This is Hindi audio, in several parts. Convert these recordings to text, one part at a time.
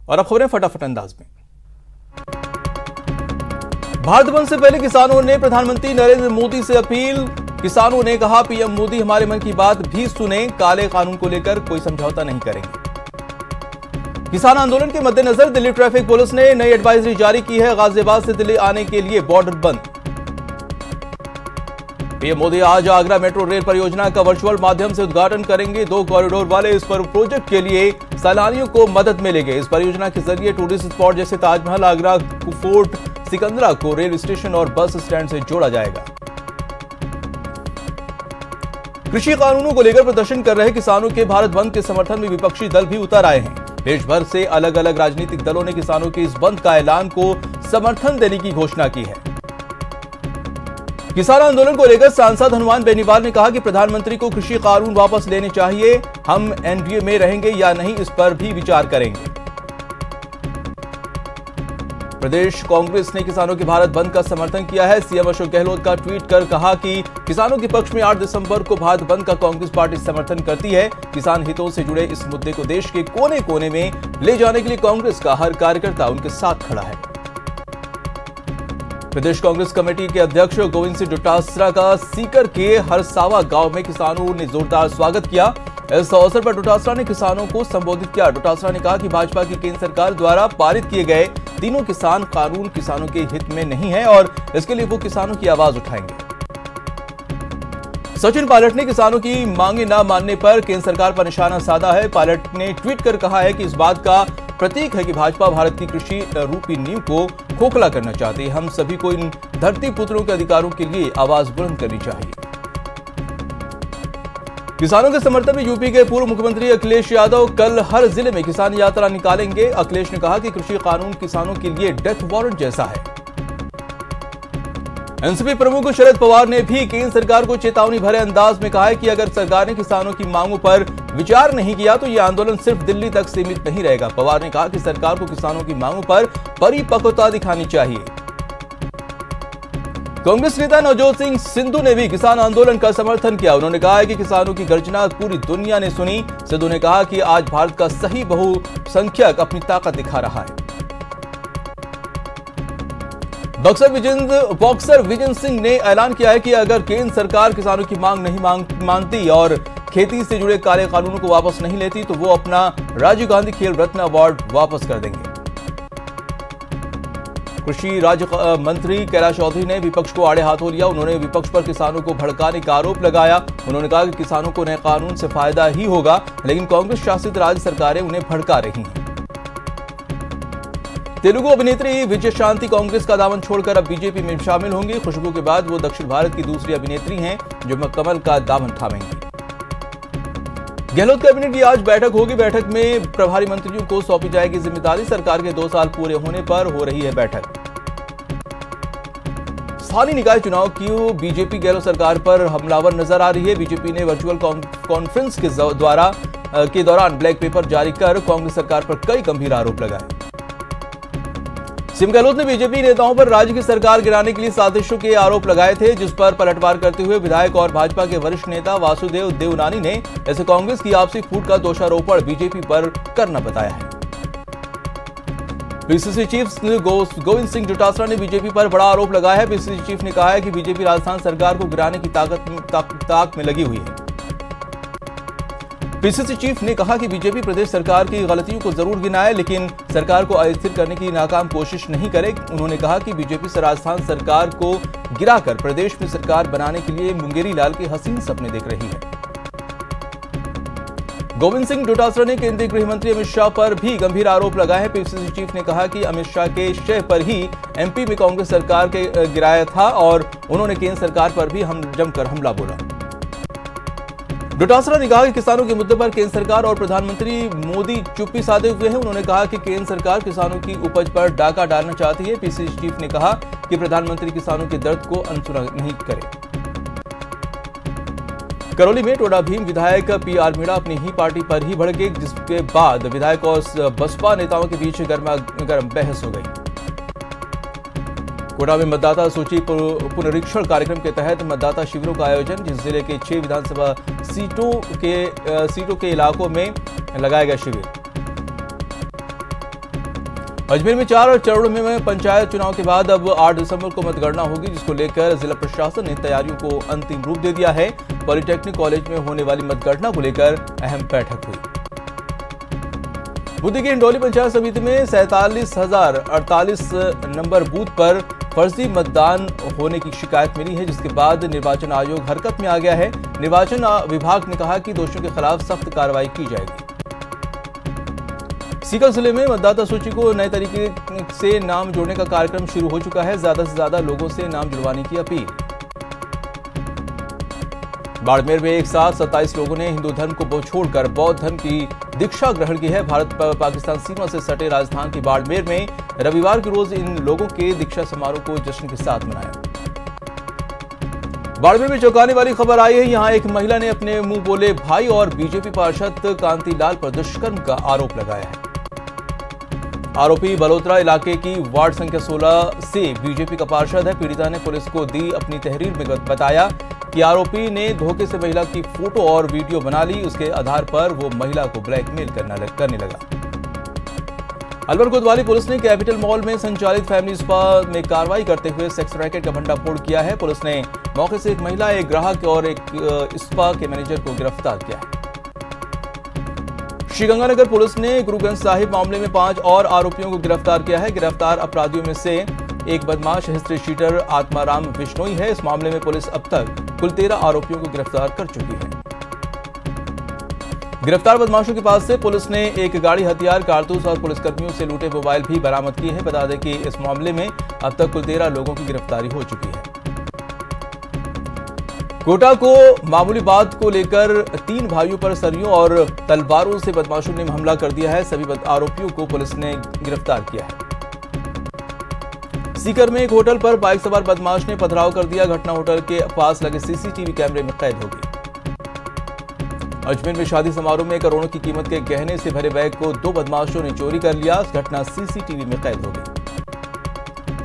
और अब खबरें फटाफट अंदाज में। भारत बंद से पहले किसानों ने प्रधानमंत्री नरेंद्र मोदी से अपील। किसानों ने कहा, पीएम मोदी हमारे मन की बात भी सुने, काले कानून को लेकर कोई समझौता नहीं करेंगे। किसान आंदोलन के मद्देनजर दिल्ली ट्रैफिक पुलिस ने नई एडवाइजरी जारी की है। गाजियाबाद से दिल्ली आने के लिए बॉर्डर बंद। पीएम मोदी आज आगरा मेट्रो रेल परियोजना का वर्चुअल माध्यम से उद्घाटन करेंगे। 2 कॉरिडोर वाले इस प्रोजेक्ट के लिए सैलानियों को मदद मिलेगी। इस परियोजना के जरिए टूरिस्ट स्पॉट जैसे ताजमहल, आगरा, फोर्ट, सिकंदरा को रेल स्टेशन और बस स्टैंड से जोड़ा जाएगा। कृषि कानूनों को लेकर प्रदर्शन कर रहे किसानों के भारत बंद के समर्थन में विपक्षी दल भी उतर आए हैं। देश भर से अलग अलग राजनीतिक दलों ने किसानों के इस बंद का ऐलान को समर्थन देने की घोषणा की है। किसान आंदोलन को लेकर सांसद हनुमान बेनीवाल ने कहा कि प्रधानमंत्री को कृषि कानून वापस लेने चाहिए। हम एनडीए में रहेंगे या नहीं, इस पर भी विचार करेंगे। प्रदेश कांग्रेस ने किसानों के भारत बंद का समर्थन किया है। सीएम अशोक गहलोत का ट्वीट कर कहा कि किसानों के पक्ष में 8 दिसंबर को भारत बंद का कांग्रेस पार्टी समर्थन करती है। किसान हितों से जुड़े इस मुद्दे को देश के कोने कोने में ले जाने के लिए कांग्रेस का हर कार्यकर्ता उनके साथ खड़ा है। प्रदेश कांग्रेस कमेटी के अध्यक्ष गोविंद सिंह डोटासरा का सीकर के हरसावा गांव में किसानों ने जोरदार स्वागत किया। इस अवसर पर डोटासरा ने किसानों को संबोधित किया। डोटासरा ने कहा कि भाजपा की केंद्र सरकार द्वारा पारित किए गए तीनों किसान कानून किसानों के हित में नहीं है और इसके लिए वो किसानों की आवाज उठाएंगे। सचिन पायलट ने किसानों की मांगे न मानने पर केंद्र सरकार पर निशाना साधा है। पायलट ने ट्वीट कर कहा है कि इस बात का प्रतीक है कि भाजपा भारत की कृषि रूपी नींव को खोखला करना चाहती है। हम सभी को इन धरती पुत्रों के अधिकारों के लिए आवाज बुलंद करनी चाहिए। किसानों के समर्थन में यूपी के पूर्व मुख्यमंत्री अखिलेश यादव कल हर जिले में किसान यात्रा निकालेंगे। अखिलेश ने कहा कि कृषि कानून किसानों के लिए डेथ वारंट जैसा है। एनसीपी प्रमुख शरद पवार ने भी केंद्र सरकार को चेतावनी भरे अंदाज में कहा है कि अगर सरकार ने किसानों की मांगों पर विचार नहीं किया तो यह आंदोलन सिर्फ दिल्ली तक सीमित नहीं रहेगा। पवार ने कहा कि सरकार को किसानों की मांगों पर परिपक्वता दिखानी चाहिए। कांग्रेस नेता नवजोत सिंह सिद्धू ने भी किसान आंदोलन का समर्थन किया। उन्होंने कहा है कि किसानों की गर्जना पूरी दुनिया ने सुनी। सिद्धू ने कहा कि आज भारत का सही बहुसंख्यक अपनी ताकत दिखा रहा है। बॉक्सर विजेंद्र सिंह ने ऐलान किया है कि अगर केंद्र सरकार किसानों की मांग नहीं मानती और खेती से जुड़े काले कानूनों को वापस नहीं लेती तो वो अपना राजीव गांधी खेल रत्न अवार्ड वापस कर देंगे। कृषि राज्य मंत्री कैलाश चौधरी ने विपक्ष को आड़े हाथों लिया। उन्होंने विपक्ष पर किसानों को भड़काने का आरोप लगाया। उन्होंने कहा कि किसानों को नए कानून से फायदा ही होगा, लेकिन कांग्रेस शासित राज्य सरकारें उन्हें भड़का रही हैं। तेलुगु अभिनेत्री विजय शांति कांग्रेस का दामन छोड़कर अब बीजेपी में शामिल होंगी। खुशबू के बाद वो दक्षिण भारत की दूसरी अभिनेत्री हैं जो कमल का दामन थामेंगी। गहलोत कैबिनेट की आज बैठक होगी। बैठक में प्रभारी मंत्रियों को सौंपी जाएगी जिम्मेदारी। सरकार के 2 साल पूरे होने पर हो रही है बैठक। स्थानीय निकाय चुनाव की बीजेपी गहलोत सरकार पर हमलावर नजर आ रही है। बीजेपी ने वर्चुअल कॉन्फ्रेंस के दौरान ब्लैक पेपर जारी कर कांग्रेस सरकार पर कई गंभीर आरोप लगाए। सीएम गहलोत ने बीजेपी नेताओं पर राज्य की सरकार गिराने के लिए साजिशों के आरोप लगाए थे, जिस पर पलटवार करते हुए विधायक और भाजपा के वरिष्ठ नेता वासुदेव देवनानी ने ऐसे कांग्रेस की आपसी फूट का दोषारोपण बीजेपी पर करना बताया है। पीसीसी चीफ गोविंद सिंह डोटासरा ने बीजेपी पर बड़ा आरोप लगाया है। पीसीसी चीफ ने कहा है कि बीजेपी राजस्थान सरकार को गिराने की ताक में लगी हुई है। पीसीसी चीफ ने कहा कि बीजेपी प्रदेश सरकार की गलतियों को जरूर गिनाए, लेकिन सरकार को अस्थिर करने की नाकाम कोशिश नहीं करे। उन्होंने कहा कि बीजेपी से राजस्थान सरकार को गिराकर प्रदेश में सरकार बनाने के लिए मुंगेरी लाल के हसीन सपने देख रही है। गोविंद सिंह डोटासरा ने केंद्रीय गृह मंत्री अमित शाह पर भी गंभीर आरोप लगाए हैं। पीसीसी चीफ ने कहा कि अमित शाह के शय पर ही एमपी में कांग्रेस सरकार के गिराया था और उन्होंने केंद्र सरकार पर भी जमकर हमला बोला। डोटासरा ने कहा कि किसानों के मुद्दे पर केंद्र सरकार और प्रधानमंत्री मोदी चुप्पी साधे हुए हैं। उन्होंने कहा कि केंद्र सरकार किसानों की उपज पर डाका डालना चाहती है। पीसीसी चीफ ने कहा कि प्रधानमंत्री किसानों के दर्द को अनसुना नहीं करे। करौली में टोडा भीम विधायक पीआर मीणा अपनी ही पार्टी पर ही भड़के, जिसके बाद विधायक और बसपा नेताओं के बीच गर्म बहस हो गई। कोटा में मतदाता सूची पुनरीक्षण कार्यक्रम के तहत मतदाता शिविरों का आयोजन, जिस जिले के 6 विधानसभा सीटों के इलाकों में लगाया गया शिविर। अजमेर में 4 चरणों में पंचायत चुनाव के बाद अब 8 दिसंबर को मतगणना होगी, जिसको लेकर जिला प्रशासन ने तैयारियों को अंतिम रूप दे दिया है। पॉलिटेक्निक कॉलेज में होने वाली मतगणना को लेकर अहम बैठक हुई। बुद्ध की इंडौली पंचायत समिति में 47,048 नंबर बूथ पर फर्जी मतदान होने की शिकायत मिली है, जिसके बाद निर्वाचन आयोग हरकत में आ गया है। निर्वाचन विभाग ने कहा कि दोषियों के खिलाफ सख्त कार्रवाई की जाएगी। सीकर जिले में मतदाता सूची को नए तरीके से नाम जोड़ने का कार्यक्रम शुरू हो चुका है। ज्यादा से ज्यादा लोगों से नाम जुड़वाने की अपील। बाड़मेर में एक साथ 27 लोगों ने हिंदू धर्म को छोड़कर बौद्ध धर्म की दीक्षा ग्रहण की है। भारत पाकिस्तान सीमा से सटे राजस्थान के बाड़मेर में रविवार के रोज इन लोगों के दीक्षा समारोह को जश्न के साथ मनाया। बाड़मेर में चौंकाने वाली खबर आई है। यहां एक महिला ने अपने मुंह बोले भाई और बीजेपी पार्षद कांतिलाल पर दुष्कर्म का आरोप लगाया है। आरोपी बलोत्रा इलाके की वार्ड संख्या 16 से बीजेपी का पार्षद है। पीड़िता ने पुलिस को दी अपनी तहरीर में बताया कि आरोपी ने धोखे से महिला की फोटो और वीडियो बना ली। उसके आधार पर वो महिला को ब्लैकमेल करने लगा। अलवर कोतवाली पुलिस ने कैपिटल मॉल में संचालित फैमिली स्पा में कार्रवाई करते हुए सेक्स रैकेट का भंडाफोड़ किया है। पुलिस ने मौके से एक महिला, एक ग्राहक और एक स्पा के मैनेजर को गिरफ्तार किया है। श्रीगंगानगर पुलिस ने गुरुग्रंथ साहिब मामले में 5 और आरोपियों को गिरफ्तार किया है। गिरफ्तार अपराधियों में से एक बदमाश हिस्ट्री शीटर आत्माराम बिश्नोई है। इस मामले में पुलिस अब तक कुल 13 आरोपियों को गिरफ्तार कर चुकी है। गिरफ्तार बदमाशों के पास से पुलिस ने एक गाड़ी, हथियार, कारतूस और पुलिसकर्मियों से लूटे मोबाइल भी बरामद किए हैं। बता दें कि इस मामले में अब तक कुल 13 लोगों की गिरफ्तारी हो चुकी है। कोटा को मामूली बात को लेकर 3 भाइयों पर सरियों और तलवारों से बदमाशों ने हमला कर दिया है। सभी आरोपियों को पुलिस ने गिरफ्तार किया है। सीकर में एक होटल पर बाइक सवार बदमाश ने पथराव कर दिया। घटना होटल के पास लगे सीसीटीवी कैमरे में कैद हो गई। अजमेर में शादी समारोह में करोड़ों की कीमत के गहने से भरे बैग को 2 बदमाशों ने चोरी कर लिया। घटना सीसीटीवी में कैद हो गई।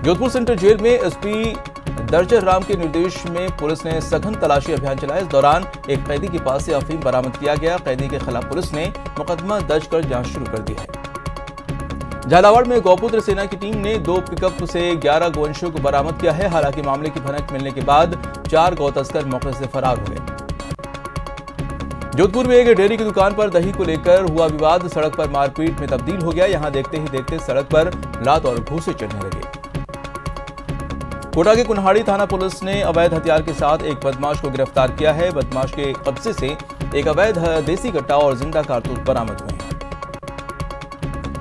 जोधपुर सेंट्रल जेल में एसपी दर्जन राम के निर्देश में पुलिस ने सघन तलाशी अभियान चलाया। इस दौरान एक कैदी के पास से अफीम बरामद किया गया। कैदी के खिलाफ पुलिस ने मुकदमा दर्ज कर जांच शुरू कर दी है। झालावाड़ में गौपुत्र सेना की टीम ने 2 पिकअप से 11 गोवंशियों को बरामद किया है। हालांकि मामले की भनक मिलने के बाद 4 गौ तस्कर मौके से फरार हो गए। जोधपुर में एक डेयरी की दुकान पर दही को लेकर हुआ विवाद सड़क पर मारपीट में तब्दील हो गया। यहां देखते ही देखते सड़क पर लात और घूंसे चढ़ने लगे। कोटा के कुन्हाड़ी थाना पुलिस ने अवैध हथियार के साथ एक बदमाश को गिरफ्तार किया है। बदमाश के कब्जे से एक अवैध देसी कट्टा और जिंदा कारतूस बरामद हुए हैं।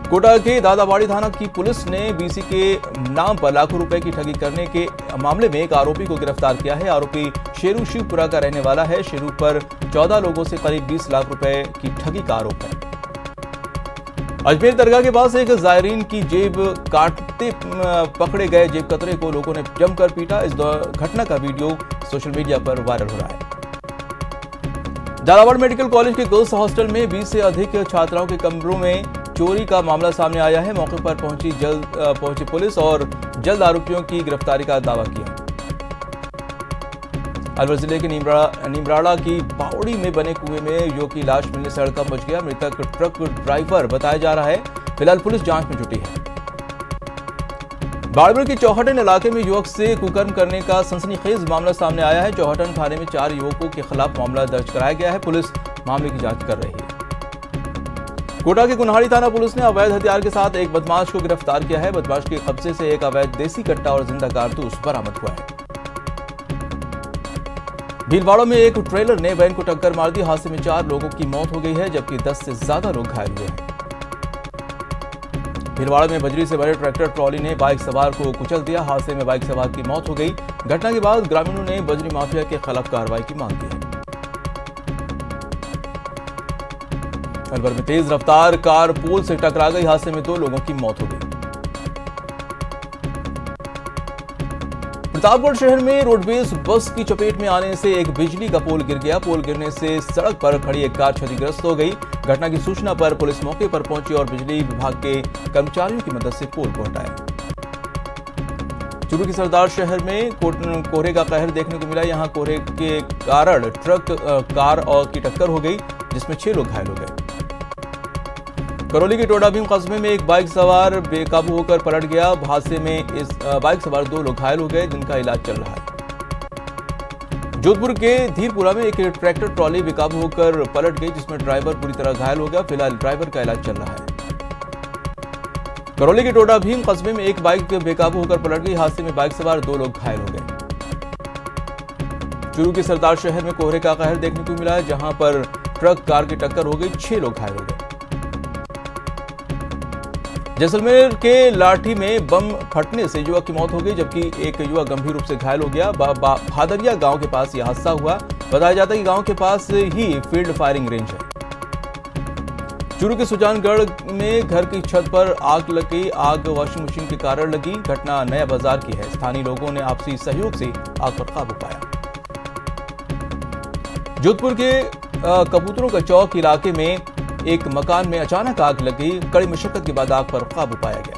कोटा के दादावाड़ी थाना की पुलिस ने बीसी के नाम पर लाखों रुपए की ठगी करने के मामले में एक आरोपी को गिरफ्तार किया है। आरोपी शेरू शिवपुरा का रहने वाला है। शेरू पर 14 लोगों से करीब 20 लाख रुपए की ठगी का आरोप है। अजमेर दरगाह के पास एक जायरीन की जेब काटते पकड़े गए जेब कतरे को लोगों ने जमकर पीटा। इस घटना का वीडियो सोशल मीडिया पर वायरल हो रहा है। झालावाड़ मेडिकल कॉलेज के गर्ल्स हॉस्टल में 20 से अधिक छात्राओं के कमरों में चोरी का मामला सामने आया है। मौके पर पहुंची पुलिस और जल्द आरोपियों की गिरफ्तारी का दावा किया। अलवर जिले के नीमराड़ा की बावड़ी में बने कुएं में युवक की लाश मिलने से हड़कंप मच गया। मृतक ट्रक ड्राइवर बताया जा रहा है। फिलहाल पुलिस जांच में जुटी है। बाड़मेर के चौहटन इलाके में युवक से कुकर्म करने का सनसनीखेज मामला सामने आया है। चौहटन थाने में 4 युवकों के खिलाफ मामला दर्ज कराया गया है। पुलिस मामले की जांच कर रही है। कोटा के कुन्हाड़ी थाना पुलिस ने अवैध हथियार के साथ एक बदमाश को गिरफ्तार किया है। बदमाश के कब्जे से एक अवैध देसी कट्टा और जिंदा कारतूस बरामद हुआ है। भीलवाड़ा में एक ट्रेलर ने वैन को टक्कर मार दी। हादसे में 4 लोगों की मौत हो गई है, जबकि 10 से ज्यादा लोग घायल हुए हैं। भीलवाड़ा में बजरी से भरे ट्रैक्टर ट्रॉली ने बाइक सवार को कुचल दिया। हादसे में बाइक सवार की मौत हो गई। घटना के बाद ग्रामीणों ने बजरी माफिया के खिलाफ कार्रवाई की मांग की है। अलवर में तेज रफ्तार कार पोल से टकरा गई। हादसे में 2 लोगों की मौत हो गई। प्रतापगढ़ शहर में रोडवेज बस की चपेट में आने से एक बिजली का पोल गिर गया। पोल गिरने से सड़क पर खड़ी एक कार क्षतिग्रस्त हो गई। घटना की सूचना पर पुलिस मौके पर पहुंची और बिजली विभाग के कर्मचारियों की मदद से पोल को हटाया। चूरू की सरदार शहर में कोहरे का कहर देखने को मिला। यहां कोहरे के कारण ट्रक कार और की टक्कर हो गई, जिसमें 6 लोग घायल हो गए। करौली के टोडा भीम कस्बे में एक बाइक सवार बेकाबू होकर पलट गया। हादसे में इस बाइक सवार 2 लोग घायल हो गए, जिनका इलाज चल रहा है। जोधपुर के धीरपुरा में एक ट्रैक्टर ट्रॉली बेकाबू होकर पलट गई, जिसमें ड्राइवर पूरी तरह घायल हो गया। फिलहाल ड्राइवर का इलाज चल रहा है। करौली के टोडा भीम कस्बे में एक बाइक बेकाबू होकर पलट गई। हादसे में बाइक सवार 2 लोग घायल हो गए। चूरू के सरदार शहर में कोहरे का कहर देखने को मिला है, जहां पर ट्रक कार की टक्कर हो गई, 6 लोग घायल हो गए। जैसलमेर के लाठी में बम फटने से युवक की मौत हो गई, जबकि एक युवक गंभीर रूप से घायल हो गया। भादरिया गांव के पास यह हादसा हुआ। बताया जाता है कि गांव के पास ही फील्ड फायरिंग रेंज है। चूरू के सुजानगढ़ में घर की छत पर आग लग गई। आग वॉशिंग मशीन के कारण लगी। घटना नया बाजार की है। स्थानीय लोगों ने आपसी सहयोग से आग पर काबू पाया। जोधपुर के कबूतरों का चौक इलाके में एक मकान में अचानक आग लग गई। कड़ी मशक्कत के बाद आग पर काबू पाया गया।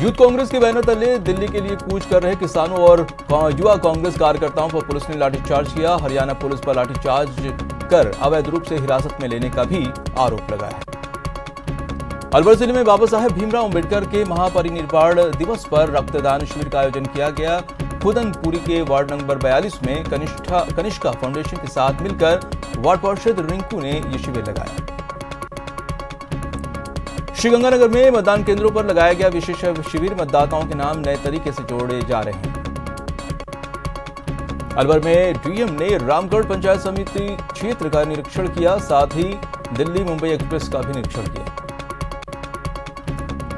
यूथ कांग्रेस के बैनर तले दिल्ली के लिए कूच कर रहे किसानों और युवा कांग्रेस कार्यकर्ताओं पर पुलिस ने लाठीचार्ज किया। हरियाणा पुलिस पर लाठीचार्ज कर अवैध रूप से हिरासत में लेने का भी आरोप लगाया है। अलवर जिले में बाबा साहेब भीमराव अम्बेडकर के महापरिनिर्वाण दिवस पर रक्तदान शिविर का आयोजन किया गया। खुदनपुरी के वार्ड नंबर 42 में कनिष्का फाउंडेशन के साथ मिलकर वार्ड पार्षद रिंकू ने यह शिविर लगाया। श्रीगंगानगर में मतदान केंद्रों पर लगाया गया विशेष शिविर। मतदाताओं के नाम नए तरीके से जोड़े जा रहे हैं। अलवर में डीएम ने रामगढ़ पंचायत समिति क्षेत्र का निरीक्षण किया, साथ ही दिल्ली मुंबई एक्सप्रेस का भी निरीक्षण किया।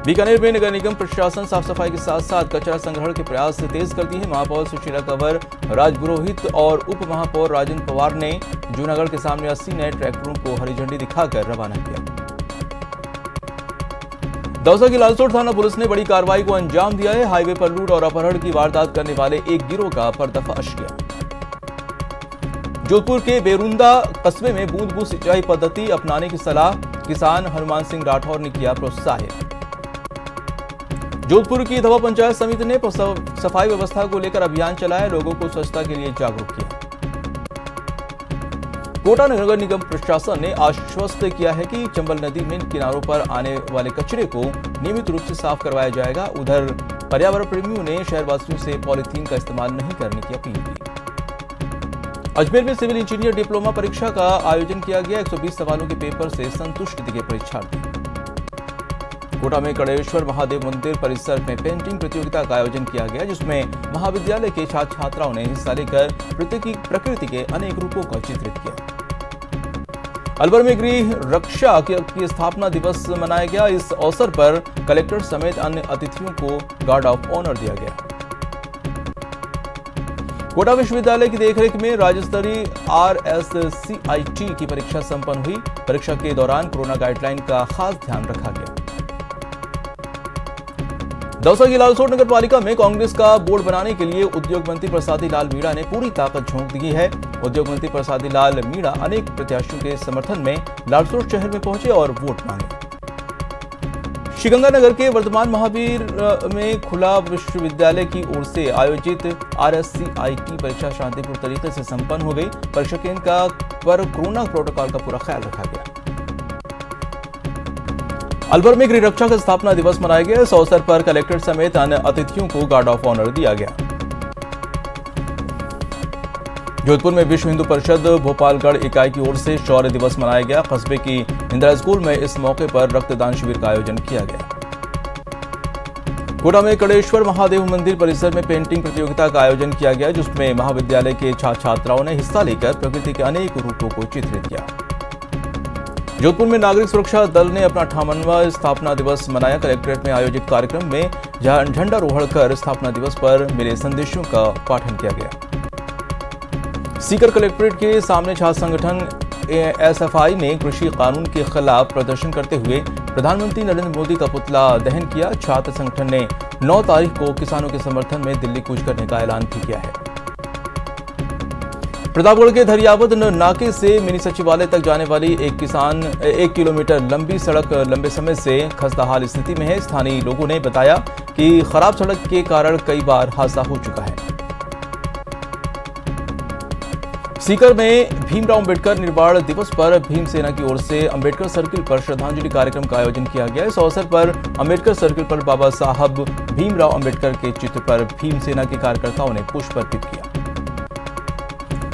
बीकानेर में नगर निगम प्रशासन साफ सफाई के साथ साथ कचरा संग्रहण के प्रयास तेज कर दिए हैं। महापौर सुशीला कंवर, राजपुरोहित और उप महापौर राजेंद्र पवार ने जूनागढ़ के सामने 80 नए ट्रैक्टरों को हरी झंडी दिखाकर रवाना किया। दौसा की लालसोट थाना पुलिस ने बड़ी कार्रवाई को अंजाम दिया है। हाईवे पर लूट और अपहरण की वारदात करने वाले एक गिरोह का पर्दाफाश किया। जोधपुर के बेरुंदा कस्बे में बूंद बूंद सिंचाई पद्धति अपनाने की सलाह किसान हनुमान सिंह राठौर ने किया प्रोत्साहित। जोधपुर की धवा पंचायत समिति ने सफाई व्यवस्था को लेकर अभियान चलाया, लोगों को स्वच्छता के लिए जागरूक किया। कोटा नगर निगम प्रशासन ने आश्वस्त किया है कि चंबल नदी में किनारों पर आने वाले कचरे को नियमित रूप से साफ करवाया जाएगा। उधर पर्यावरण प्रेमियों ने शहरवासियों से पॉलीथीन का इस्तेमाल नहीं करने की अपील की। अजमेर में सिविल इंजीनियर डिप्लोमा परीक्षा का आयोजन किया गया। 120 सवालों के पेपर से संतुष्ट दिखे परीक्षार्थी। कोटा में कड़ेश्वर महादेव मंदिर परिसर में पेंटिंग प्रतियोगिता का आयोजन किया गया, जिसमें महाविद्यालय के छात्र छात्राओं ने हिस्सा लेकर प्रकृति के अनेक रूपों का चित्रित किया। अलवर में गृह रक्षा की स्थापना दिवस मनाया गया। इस अवसर पर कलेक्टर समेत अन्य अतिथियों को गार्ड ऑफ ऑनर दिया गया। कोटा विश्वविद्यालय की देखरेख में राज्य स्तरीय RSCIT की परीक्षा संपन्न हुई। परीक्षा के दौरान कोरोना गाइडलाइन का खास ध्यान रखा गया। दौसा की लालसोट नगर पालिका में कांग्रेस का बोर्ड बनाने के लिए उद्योग मंत्री प्रसादी लाल मीणा ने पूरी ताकत झोंक दी है। उद्योग मंत्री प्रसादी लाल मीणा अनेक प्रत्याशियों के समर्थन में लालसोट शहर में पहुंचे और वोट मांगे। श्रीगंगानगर के वर्तमान महावीर में खुला विश्वविद्यालय की ओर से आयोजित RSCIT परीक्षा शांतिपूर्ण तरीके से संपन्न हो गई। परीक्षा केंद्र पर कोरोना प्रोटोकॉल का पूरा ख्याल रखा गया। अलवर में गृह रक्षा का स्थापना दिवस मनाया गया। इस अवसर पर कलेक्टर समेत अन्य अतिथियों को गार्ड ऑफ ऑनर दिया गया। जोधपुर में विश्व हिंदू परिषद भोपालगढ़ इकाई की ओर से शौर्य दिवस मनाया गया। कस्बे की इंदिरा स्कूल में इस मौके पर रक्तदान शिविर का आयोजन किया गया। कोटा में कड़ेश्वर महादेव मंदिर परिसर में पेंटिंग प्रतियोगिता का आयोजन किया गया, जिसमें महाविद्यालय के छात्र छात्राओं ने हिस्सा लेकर प्रकृति के अनेक रूपों को चित्रित किया। जोधपुर में नागरिक सुरक्षा दल ने अपना 58वां स्थापना दिवस मनाया। कलेक्ट्रेट में आयोजित कार्यक्रम में झंडारोहण कर स्थापना दिवस पर मिले संदेशों का पाठन किया गया। सीकर कलेक्ट्रेट के सामने छात्र संगठन SFI ने कृषि कानून के खिलाफ प्रदर्शन करते हुए प्रधानमंत्री नरेंद्र मोदी का पुतला दहन किया। छात्र संगठन ने 9 तारीख को किसानों के समर्थन में दिल्ली कूच करने का ऐलान भी किया है। प्रतापगढ़ के धरियावद नाके से मिनी सचिवालय तक जाने वाली 1 किलोमीटर लंबी सड़क लंबे समय से खस्ताहाल स्थिति में है। स्थानीय लोगों ने बताया कि खराब सड़क के कारण कई बार हादसा हो चुका है। सीकर में भीमराव अंबेडकर निर्वाण दिवस पर भीमसेना की ओर से अंबेडकर सर्किल पर श्रद्धांजलि कार्यक्रम का आयोजन किया गया। इस अवसर पर अंबेडकर सर्किल पर बाबा साहब भीमराव अंबेडकर के चित्र पर भीमसेना के कार्यकर्ताओं ने पुष्प अर्पित किया।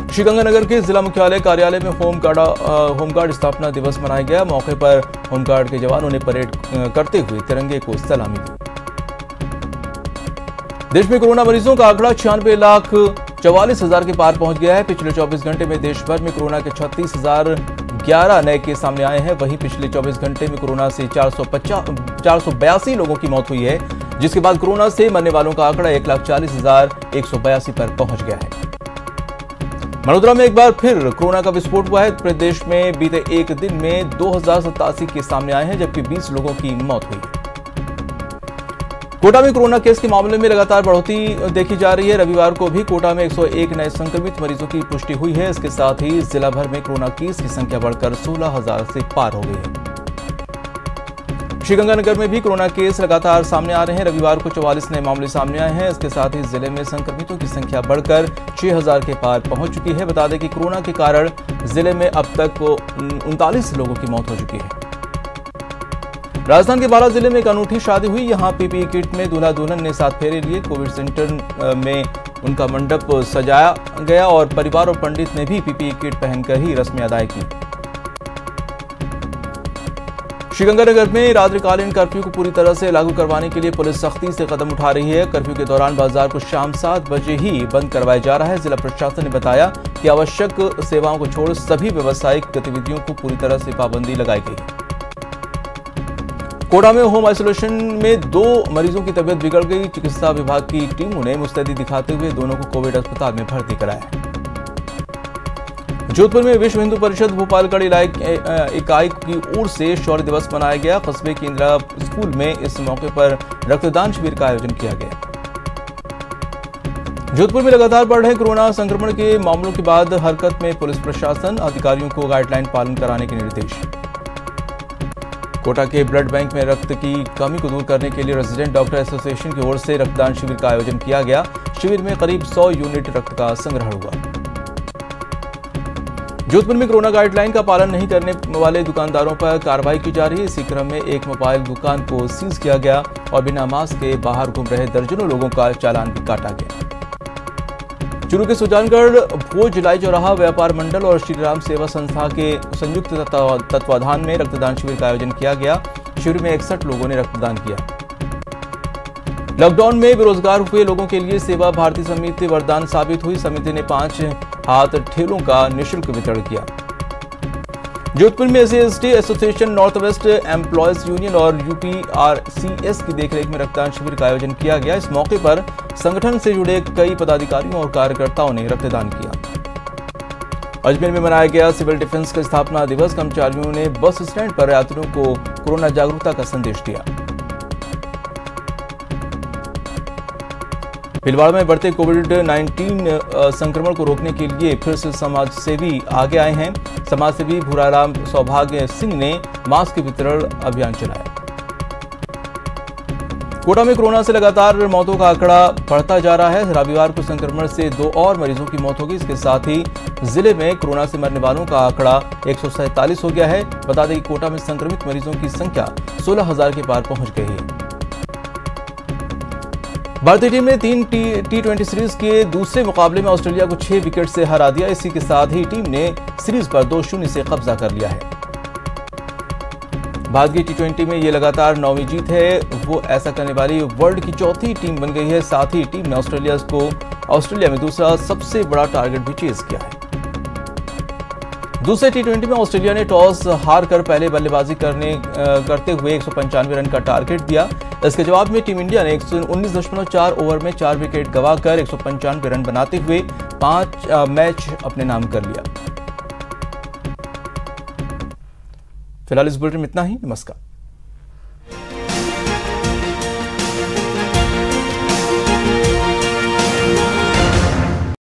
श्रीगंगानगर के जिला मुख्यालय कार्यालय में होमगार्ड स्थापना दिवस मनाया गया। मौके पर होमगार्ड के जवानों ने परेड करते हुए तिरंगे को सलामी दी। देश में कोरोना मरीजों का आंकड़ा 96,44,000 के पार पहुंच गया है। पिछले 24 घंटे में देश भर में कोरोना के 36,011 नए केस सामने आए हैं। वहीं पिछले 24 घंटे में कोरोना से 482 लोगों की मौत हुई है, जिसके बाद कोरोना से मरने वालों का आंकड़ा 1,40,182 पर पहुंच गया है। मणोदरा में एक बार फिर कोरोना का विस्फोट हुआ है। प्रदेश में बीते एक दिन में 2087 केस सामने आए हैं, जबकि 20 लोगों की मौत हुई है। कोटा में कोरोना केस के मामले में लगातार बढ़ोतरी देखी जा रही है। रविवार को भी कोटा में 101 नए संक्रमित मरीजों की पुष्टि हुई है। इसके साथ ही जिला भर में कोरोना केस की संख्या बढ़कर 16,000 से पार हो गई है। श्रीगंगानगर में भी कोरोना केस लगातार सामने आ रहे हैं। रविवार को 44 नए मामले सामने आए हैं। इसके साथ ही जिले में संक्रमितों की संख्या बढ़कर 6,000 के पार पहुंच चुकी है। बता दें कि कोरोना के कारण जिले में अब तक 39 लोगों की मौत हो चुकी है। राजस्थान के बाला जिले में एक अनूठी शादी हुई। यहां पीपीई किट में दूल्हा दुल्हन ने 7 फेरे लिए। कोविड सेंटर में उनका मंडप सजाया गया और परिवार और पंडित ने भी पीपीई किट पहनकर ही रस्में अदा की। श्रीगंगानगर में रात्रिकालीन कर्फ्यू को पूरी तरह से लागू करवाने के लिए पुलिस सख्ती से कदम उठा रही है। कर्फ्यू के दौरान बाजार को शाम 7 बजे ही बंद करवाया जा रहा है। जिला प्रशासन ने बताया कि आवश्यक सेवाओं को छोड़ सभी व्यावसायिक गतिविधियों को पूरी तरह से पाबंदी लगाई गई है। कोटा में होम आइसोलेशन में 2 मरीजों की तबीयत बिगड़ गई। चिकित्सा विभाग की टीमों ने मुस्तैदी दिखाते हुए दोनों को कोविड अस्पताल में भर्ती कराया। जोधपुर में विश्व हिंदू परिषद भोपालगढ़ इकाई की ओर से शौर्य दिवस मनाया गया। कस्बे के इंदिरा स्कूल में इस मौके पर रक्तदान शिविर का आयोजन किया गया। जोधपुर में लगातार बढ़ रहे कोरोना संक्रमण के मामलों के बाद हरकत में पुलिस प्रशासन, अधिकारियों को गाइडलाइन पालन कराने के निर्देश। कोटा के ब्लड बैंक में रक्त की कमी को दूर करने के लिए रेजिडेंट डॉक्टर एसोसिएशन की ओर से रक्तदान शिविर का आयोजन किया गया। शिविर में करीब 100 यूनिट रक्त का संग्रहण हुआ। जोधपुर में कोरोना गाइडलाइन का पालन नहीं करने वाले दुकानदारों पर कार्रवाई की जा रही है। इसी क्रम में एक मोबाइल दुकान को सीज किया गया और बिना मास्क के बाहर घूम रहे दर्जनों लोगों का चालान भी काटा गया। चूरू के सुजानगढ़ भोज लाई चौराहा व्यापार मंडल और श्रीराम सेवा संस्था के संयुक्त तत्वाधान में रक्तदान शिविर का आयोजन किया गया। शिविर में 61 लोगों ने रक्तदान किया। लॉकडाउन में बेरोजगार हुए लोगों के लिए सेवा भारती समिति वरदान साबित हुई। समिति ने 5 हाथ ठेलों का निःशुल्क वितरण किया। जोधपुर में SC/ST association, north west employees union और UPRCS की देखरेख में रक्तदान शिविर का आयोजन किया गया। इस मौके पर संगठन से जुड़े कई पदाधिकारियों और कार्यकर्ताओं ने रक्तदान किया। अजमेर में मनाया गया सिविल डिफेंस का स्थापना दिवस। कर्मचारियों ने बस स्टैंड पर यात्रियों को कोरोना जागरूकता का संदेश दिया। भीलवाड़ा में बढ़ते कोविड-19 संक्रमण को रोकने के लिए फिर से समाजसेवी आगे आए हैं। समाजसेवी भूराराम सौभाग्य सिंह ने मास्क वितरण अभियान चलाया। कोटा में कोरोना से लगातार मौतों का आंकड़ा बढ़ता जा रहा है। रविवार को संक्रमण से 2 और मरीजों की मौत हो गई। इसके साथ ही जिले में कोरोना से मरने वालों का आंकड़ा 147 हो गया है। बता दें कि कोटा में संक्रमित मरीजों की संख्या 16,000 के पार पहुंच गई है। भारतीय टीम ने 3 T20 सीरीज के दूसरे मुकाबले में ऑस्ट्रेलिया को 6 विकेट से हरा दिया। इसी के साथ ही टीम ने सीरीज पर 2-0 से कब्जा कर लिया है। भारत की T20 में ये लगातार 9वीं जीत है। वो ऐसा करने वाली वर्ल्ड की 4थी टीम बन गई है। साथ ही टीम ने ऑस्ट्रेलिया में दूसरा सबसे बड़ा टारगेट भी चेज किया है। दूसरे T20 में ऑस्ट्रेलिया ने टॉस हारकर पहले बल्लेबाजी करते हुए 195 रन का टारगेट दिया। इसके जवाब में टीम इंडिया ने 119.4 ओवर में 4 विकेट गंवाकर 195 रन बनाते हुए 5 मैच अपने नाम कर लिया। फिलहाल इस बुलेटिन में इतना ही। नमस्कार।